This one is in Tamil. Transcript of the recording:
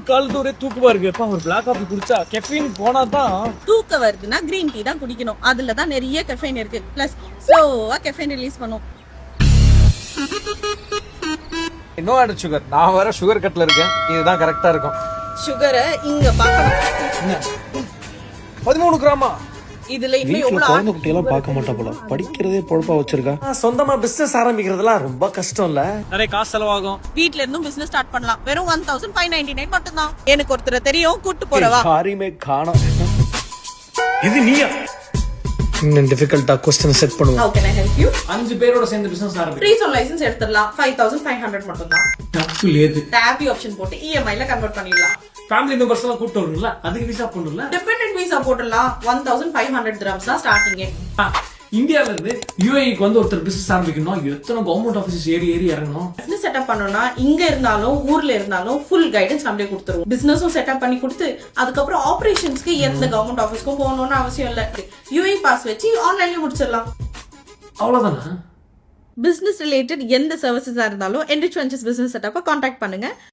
காலத்து ஒரே தூக்கமா இருக்குப்பா. ஒரு பிளாக் காஃபி குடிச்சா கெஃபீன் போனா தான் தூக்கம் வருதுன்னா கிரீன் டீ தான் குடிக்கணும். அதுல தான் நிறைய கெஃபைன் இருக்கு. பிளஸ் ஸ்லோவா கெஃபைன் ரிலீஸ் பண்ணும். No added sugar. நான் வேற சுகர் கட்ல இருக்கேன். இதுதான் கரெக்டா இருக்கும். சுகரை இங்க பார்க்கணும். என்ன 13 கிராமா? இதுல இன்னும் வீட்டுல எவ்வளவு குழந்தை குட்டியெல்லாம் பார்க்க மாட்டா போல, படிக்கிறதே பொழப்பா வச்சிருக்கா. சொந்தமா பிசினஸ் ஆரம்பிக்கிறதுலாம் ரொம்ப கஷ்டம் இல்ல. நிறைய காசு செலவாகும். வீட்ல இருந்தும் பிசினஸ் ஸ்டார்ட் பண்ணலாம். வெறும் 1599 மட்டும் தான். எனக்கு ஒருத்தரை தெரியும், கூட்டு போறவா. யாரையுமே காணோம். இது நீயா? இன்னும் டிஃபிகல்ட்டா क्वेश्चन செட் பண்ணுவோம். How can I help you? 5 பேரோட சேர்ந்து பிசினஸ் ஆரம்பிக்கலாம். ப்ரீசோன் லைசென்ஸ் எடுத்துடலாம். 5500 மட்டும் தான். தப்பு லேது. டேபி ஆப்ஷன் போட்டு EMI ல கன்வெர்ட் பண்ணிடலாம். ஃபேமிலி மெம்பர்ஸ் எல்லாம் கூட்டி வரணும்ல, அதுக்கு விசா பண்ணணும்ல. டிபெண்டன்ட் விசா போட்டுடலாம். 1500 dirhams தான் ஸ்டார்டிங். இந்தியால இருந்து UAE-க்கு வந்து ஒருத்தர் பிசினஸ் ஆரம்பிக்கணும், எத்தனை கவர்மெண்ட் ஆபீஸ் ஏறி இறங்கணும். பிசினஸ் செட்டப் பண்ணனும்னா இங்க இருந்தாலும் ஊர்ல இருந்தாலும் ஃபுல் கைடன்ஸ் நம்மளே கொடுத்துருவோம். பிசினஸும் செட்டப் பண்ணி கொடுத்து அதுக்கப்புறம் ஆபரேஷன்ஸ்க்கு எந்த கவர்மெண்ட் ஆபீஸ்க்கும் போகணும்னு அவசியம் இல்ல. UAE பாஸ் வச்சு ஆன்லைன்லயே முடிச்சிடலாம். அவ்வளவுதானா? பிசினஸ் ரிலேட்டட் எந்த சர்வீசஸா இருந்தாலும் என்ரிச் வெஞ்சர்ஸ் பிசினஸ் செட்டப்பை கான்டாக்ட் பண்ணுங்க.